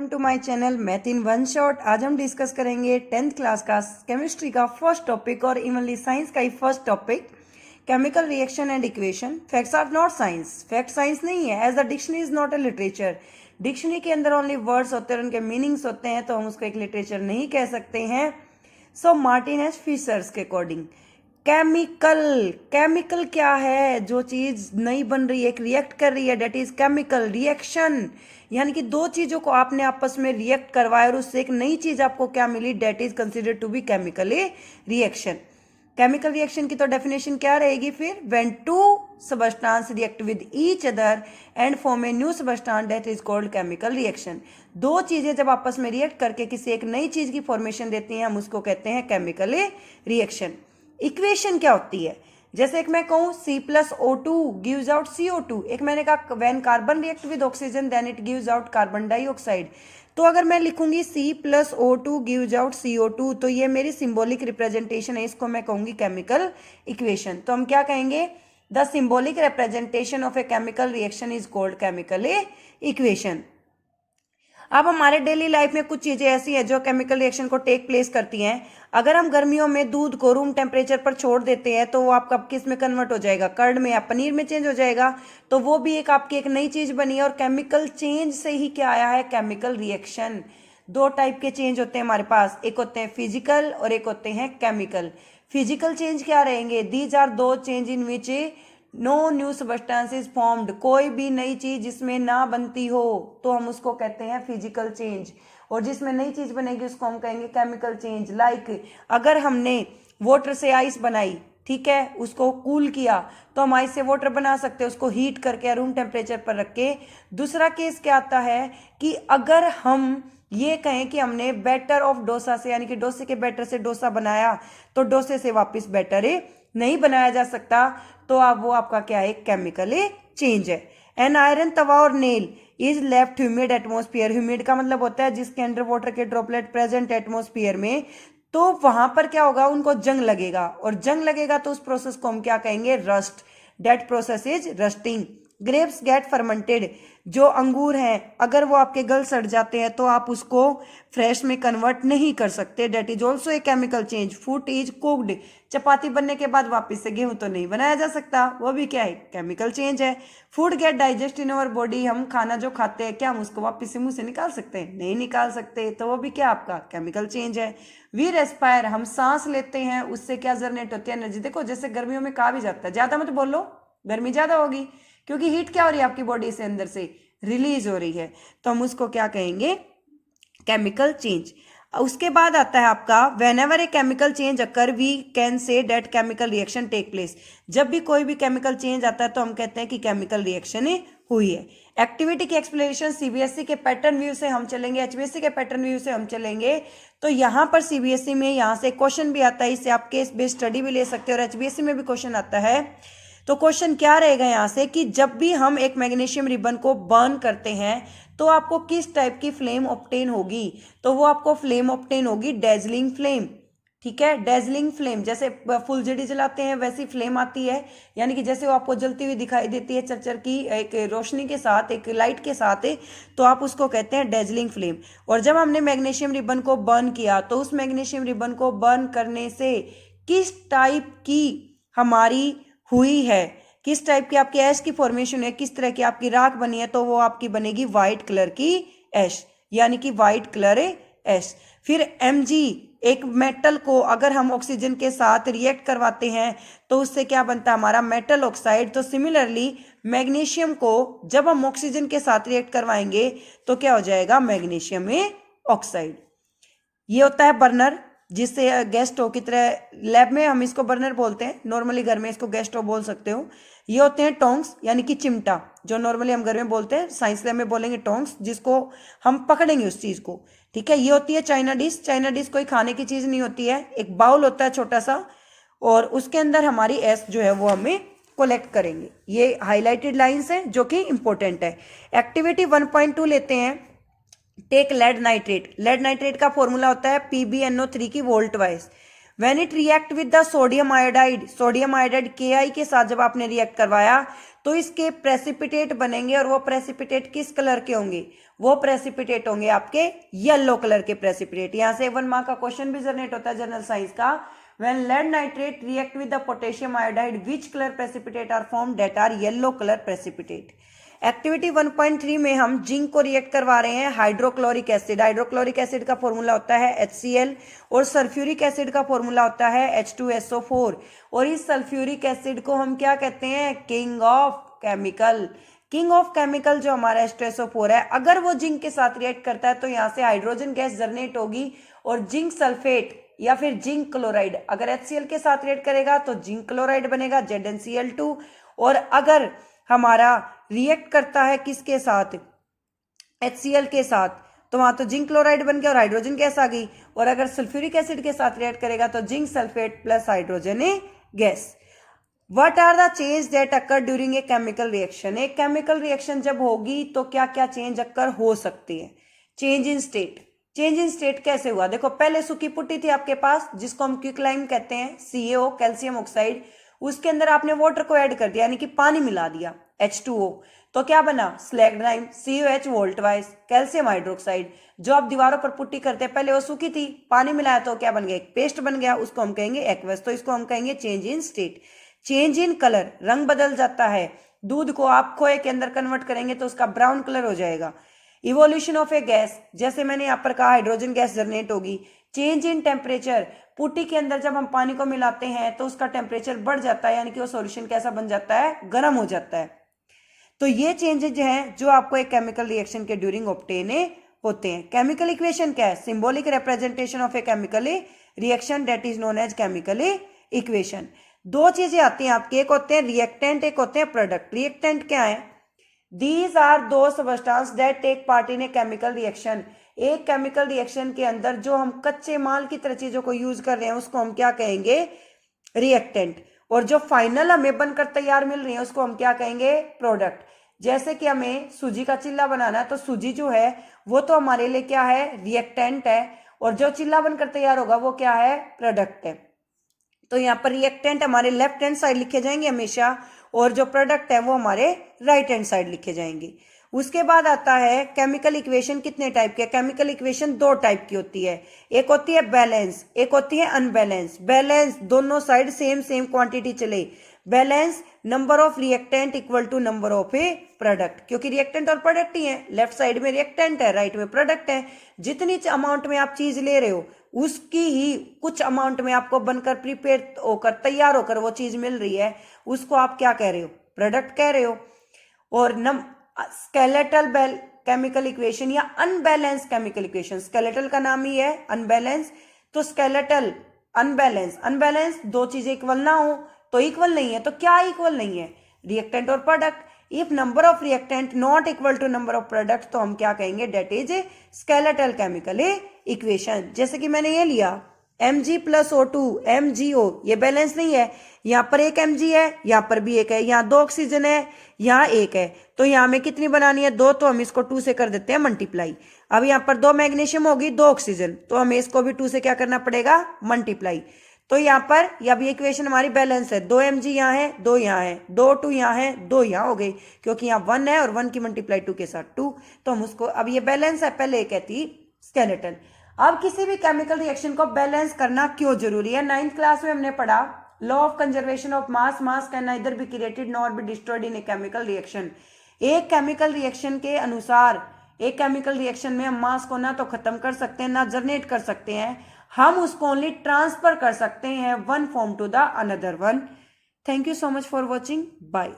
To my channel math in one shot. आज हम discuss करेंगे 10th क्लास का केमिस्ट्री का फर्स्ट टॉपिक और इवनली साइंस का ही first topic, chemical reaction and equation. Facts are not science, fact science नहीं है। As the dictionary is not a literature, dictionary के अंदर ओनली वर्ड्स होते हैं, उनके मीनिंग्स होते हैं, तो हम उसको एक लिटरेचर नहीं कह सकते हैं। सो मार्टिन एच फिशर्स के अकॉर्डिंग केमिकल क्या है? जो चीज नई बन रही है, एक रिएक्ट कर रही है, डेट इज केमिकल रिएक्शन। यानी कि दो चीजों को आपने आपस में रिएक्ट करवाया और उससे एक नई चीज आपको क्या मिली, that is considered to be chemical reaction. Chemical reaction की तो डेफिनेशन क्या रहेगी फिर? When two substance react with each other and form a new substance, that is called chemical reaction. दो चीजें जब आपस में रिएक्ट करके किसी एक नई चीज की फॉर्मेशन देती हैं, हम उसको कहते हैं केमिकल रिएक्शन। इक्वेशन क्या होती है? जैसे एक मैं कहूं C+O2 गिव्स आउट CO2, एक मैंने कहा when carbon react with oxygen then it gives out carbon dioxide. तो अगर मैं लिखूंगी C+O2 गिव्स आउट CO2, तो ये मेरी सिंबॉलिक रिप्रेजेंटेशन है, इसको मैं कहूंगी केमिकल इक्वेशन। तो हम क्या कहेंगे? The symbolic representation of a chemical reaction is called chemical equation. अब हमारे डेली लाइफ में कुछ चीजें ऐसी हैं जो केमिकल रिएक्शन को टेक प्लेस करती हैं। अगर हम गर्मियों में दूध को रूम टेम्परेचर पर छोड़ देते हैं तो वो आपका किस में कन्वर्ट हो जाएगा? कर्ड में या पनीर में चेंज हो जाएगा। तो वो भी एक आपकी एक नई चीज बनी है, और केमिकल चेंज से ही क्या आया है? Chemical reaction. दो टाइप के चेंज होते हैं हमारे पास, एक होते हैं फिजिकल और एक होते हैं केमिकल। फिजिकल चेंज क्या रहेंगे? These are those change in which no new substance is formed, कोई भी नई चीज जिसमें ना बनती हो तो हम उसको कहते हैं फिजिकल चेंज, और जिसमें नई चीज बनेगी उसको हम कहेंगे केमिकल चेंज। लाइक अगर हमने वाटर से आइस बनाई, ठीक है, उसको कूल किया, तो हम आइस से वाटर बना सकते हैं, उसको हीट करके रूम टेम्परेचर पर रख के। दूसरा केस क्या आता है कि अगर हम ये कहें कि हमने बैटर ऑफ डोसा से, यानी कि डोसे के बैटर से डोसा बनाया, तो डोसे से वापस बैटर नहीं बनाया जा सकता, तो अब वो आपका क्या है? केमिकल चेंज है। एन आयरन तवा और nail is left humid atmosphere. Humid का मतलब होता है जिसके अंडर वाटर के ड्रॉपलेट प्रेजेंट एटमोस्फियर में, तो वहां पर क्या होगा? उनको जंग लगेगा, और जंग लगेगा तो उस प्रोसेस को हम क्या कहेंगे? Rust. That process is rusting. Grapes get fermented, जो अंगूर हैं अगर वो आपके गल सड़ जाते हैं तो आप उसको फ्रेश में कन्वर्ट नहीं कर सकते, that is also a chemical change. Food is cooked, चपाती बनने के बाद वापस से गेहूं तो नहीं बनाया जा सकता, वो भी क्या है? केमिकल चेंज है। Food gate digest in our body, हम खाना जो खाते हैं क्या हम उसको वापस से मुंह से निकाल सकते हैं? नहीं निकाल सकते, तो वो भी क्या आपका केमिकल चेंज है। वी रेस्पायर, हम सांस लेते हैं, उससे क्या जनरेट होती है? एनर्जी। देखो जैसे गर्मियों में कहा भी जाता है, ज्यादा मत बोलो, गर्मी ज्यादा होगी, क्योंकि हीट क्या हो रही है आपकी बॉडी से अंदर से रिलीज हो रही है, तो हम उसको क्या कहेंगे? Chemical change. उसके बाद आता है आपका whenever a chemical change occur we can say that chemical reaction take place. जब भी कोई भी केमिकल चेंज आता है तो हम कहते हैं कि केमिकल रिएक्शन हुई है। एक्टिविटी की एक्सप्लेनेशन सीबीएसई के पैटर्न व्यू से हम चलेंगे, एचबीएसई के पैटर्न व्यू से हम चलेंगे। तो यहाँ पर सीबीएसई में यहाँ से क्वेश्चन भी आता है, इससे आप केस बेस्ड स्टडी भी ले सकते हो, और एचबीएसई में भी क्वेश्चन आता है। तो क्वेश्चन क्या रहेगा यहाँ से कि जब भी हम एक मैग्नीशियम रिबन को बर्न करते हैं तो आपको किस टाइप की फ्लेम ऑब्टेन होगी? तो वो आपको फ्लेम ऑब्टेन होगी डेजलिंग फ्लेम, ठीक है, डेजलिंग फ्लेम। जैसे फुलझड़ी जलाते हैं वैसी फ्लेम आती है, यानी कि जैसे वो आपको जलती हुई दिखाई देती है चरचर की एक रोशनी के साथ, एक लाइट के साथ, तो आप उसको कहते हैं डेजलिंग फ्लेम। और जब हमने मैग्नीशियम रिबन को बर्न किया तो उस मैग्नीशियम रिबन को बर्न करने से किस टाइप की हमारी हुई है, किस टाइप की आपकी ऐश की फॉर्मेशन है, किस तरह की आपकी राख बनी है, तो वो आपकी बनेगी व्हाइट कलर की ऐश, यानी कि व्हाइट कलर ऐश। फिर Mg, एक मेटल को अगर हम ऑक्सीजन के साथ रिएक्ट करवाते हैं तो उससे क्या बनता है? हमारा मेटल ऑक्साइड। तो सिमिलरली मैग्नीशियम को जब हम ऑक्सीजन के साथ रिएक्ट करवाएंगे तो क्या हो जाएगा? मैग्नीशियम में ऑक्साइड। ये होता है बर्नर, जिससे गैस स्टोव की तरह, लैब में हम इसको बर्नर बोलते हैं, नॉर्मली घर में इसको गैस स्टोव बोल सकते हो। ये होते हैं टोंग्स, यानी कि चिमटा, जो नॉर्मली हम घर में बोलते हैं, साइंस लैब में बोलेंगे टोंग्स, जिसको हम पकड़ेंगे उस चीज को, ठीक है। ये होती है चाइना डिश। चाइना डिश कोई खाने की चीज नहीं होती है, एक बाउल होता है छोटा सा, और उसके अंदर हमारी एस जो है वो हमें कलेक्ट करेंगे। ये हाईलाइटेड लाइन्स हैं जो कि इंपॉर्टेंट है। एक्टिविटी 1.2 लेते हैं, take lead nitrate. Lead nitrate का फॉर्मूला होता है PbNO3 की वोल्ट वाइज। When it react with the sodium iodide, sodium iodide Ki के साथ जब आपने रिएक्ट करवाया तो इसके प्रेसिपिटेट बनेंगे, और वो प्रेसिपिटेट किस कलर के होंगे? वो प्रेसिपिटेट होंगे आपके येलो कलर के प्रेसिपिटेट। यहां से 1 मार्क का क्वेश्चन भी जनरेट होता है जनरल साइंस का। When lead nitrate react with the potassium iodide which colour precipitate are form, that are yellow colour precipitate. Activity 1.3 में हम जिंक को रिएक्ट करवा रहे हैं हाइड्रोक्लोरिक एसिड। हाइड्रोक्लोरिक एसिड का फॉर्मूला होता है HCl और सल्फ्यूरिक एसिड का फॉर्मूला होता है H2SO4। और इस सल्फ्यूरिक एसिड को हम क्या कहते हैं, king of chemical. King of chemical जो हमारा H2SO4 है, अगर वो जिंक के साथ रिएक्ट करता है तो यहाँ से हाइड्रोजन गैस जनरेट होगी और जिंक सल्फेट या फिर जिंक क्लोराइड, अगर HCl के साथ रिएक्ट करेगा तो जिंक क्लोराइड बनेगा ZnCl2। और अगर हमारा रिएक्ट करता है किसके साथ, HCl के साथ, तो वहां तो जिंक क्लोराइड बन गया और हाइड्रोजन गैस आ गई। और अगर सल्फ्यूरिक एसिड के साथ रिएक्ट करेगा तो zinc sulphate plus hydrogen gas. What are the changes that occur during a chemical reaction? एक केमिकल रिएक्शन जब होगी तो क्या क्या चेंज अक्कर हो सकती है। Change in state. Change in state कैसे हुआ, देखो पहले सूखी पुट्टी थी आपके पास जिसको हम क्विकलाइम कहते हैं, CaO कैल्शियम ऑक्साइड, उसके अंदर आपने वाटर को ऐड कर दिया यानी कि पानी मिला दिया H2O, तो क्या बना slagged lime, COH volt wise, calcium hydroxide. जो आप दीवारों पर पुट्टी करते हैं पहले वो सूखी थी, पानी मिलाया तो क्या बन गया, एक पेस्ट बन गया, उसको हम कहेंगे एक्वस। तो इसको हम कहेंगे change in state. Change in colour, रंग बदल जाता है। दूध को आप खोए के अंदर कन्वर्ट करेंगे तो उसका ब्राउन कलर हो जाएगा। इवोल्यूशन ऑफ ए गैस, जैसे मैंने यहाँ पर कहा हाइड्रोजन गैस जनरेट होगी। चेंज इन टेम्परेचर, पुट्टी के अंदर जब हम पानी को मिलाते हैं तो उसका टेम्परेचर बढ़ जाता है यानी कि वो सॉल्यूशन कैसा बन जाता है, गर्म हो जाता है। तो ये चेंजेज हैं जो आपको एक केमिकल रिएक्शन के ड्यूरिंग ऑब्टेन होते हैं। केमिकल इक्वेशन क्या है, symbolic representation of a chemical reaction that is known as chemical equation. दो चीजें आती हैं आपके, एक होते हैं रिएक्टेंट, एक होते हैं प्रोडक्ट। रिएक्टेंट क्या है, these are those substance that take part in a chemical reaction. एक केमिकल रिएक्शन के अंदर जो हम कच्चे माल की तरह चीजों को यूज कर रहे हैं उसको हम क्या कहेंगे, रिएक्टेंट। और जो फाइनल हमें बनकर तैयार मिल रही है उसको हम क्या कहेंगे, प्रोडक्ट। जैसे कि हमें सूजी का चिल्ला बनाना है तो सूजी जो है वो तो हमारे लिए क्या है, रिएक्टेंट है, और जो चिल्ला बनकर तैयार होगा वो क्या है, प्रोडक्ट है। तो यहाँ पर रिएक्टेंट हमारे लेफ्ट हैंड साइड लिखे जाएंगे हमेशा, और जो प्रोडक्ट है वो हमारे राइट हैंड साइड लिखे जाएंगे। उसके बाद आता है केमिकल इक्वेशन कितने टाइप के, केमिकल इक्वेशन दो टाइप की होती है, एक होती है बैलेंस, एक होती है अनबैलेंस। बैलेंस दोनों साइड सेम सेम क्वांटिटी चले, balance number of reactant equal to number of a product, क्योंकि रिएक्टेंट और प्रोडक्ट ही है, लेफ्ट साइड में रिएक्टेंट है राइट में प्रोडक्ट है। जितनी अमाउंट में आप चीज ले रहे हो उसकी ही कुछ अमाउंट में आपको बनकर प्रिपेयर होकर तैयार होकर वो चीज मिल रही है, उसको आप क्या कह रहे हो, प्रोडक्ट कह रहे हो। और स्केलेटल केमिकल इक्वेशन या अनबैलेंस केमिकल इक्वेशन, स्केलेटल का नाम ही है अनबैलेंस, तो स्केलेटल अनबैलेंस, अनबैलेंस दो चीजें इक्वल ना हो तो इक्वल नहीं है, तो क्या इक्वल नहीं है, रिएक्टेंट और product. If number of reactant not equal to number of product तो हम क्या कहेंगे, that is skeletal chemical equation. जैसे कि मैंने ये लिया Mg+O2 MgO, ये बैलेंस नहीं है, यहाँ पर एक Mg है, यहाँ पर भी एक है, यहाँ दो ऑक्सीजन है, यहाँ एक है, तो यहाँ में कितनी बनानी है, दो, तो हम इसको 2 से कर देते हैं मल्टीप्लाई। अब यहाँ पर 2 मैग्नीशियम होगी, 2 ऑक्सीजन, तो हमें इसको भी 2 से क्या करना पड़ेगा, मल्टीप्लाई। तो यहाँ पर अब ये इक्वेशन हमारी बैलेंस है, 2 Mg यहाँ है, 2 यहाँ है, 2 2 यहाँ है, 2 यहाँ हो गई, क्योंकि यहाँ 1 है और 1 की मल्टीप्लाई 2 के साथ 2, तो हम उसको, अब ये बैलेंस है, पहले ये कहती स्केलेटन। अब किसी भी केमिकल रिएक्शन को बैलेंस करना क्यों जरूरी है, 9th क्लास में हमने पढ़ा law of conservation of mass, mass can neither be created nor be destroyed in a chemical reaction. एक केमिकल रिएक्शन के अनुसार एक केमिकल रिएक्शन में हम मास को ना तो खत्म कर सकते हैं ना जनरेट कर सकते हैं, हम उसको ओनली ट्रांसफर कर सकते हैं one form to the another one. Thank you so much for watching, bye.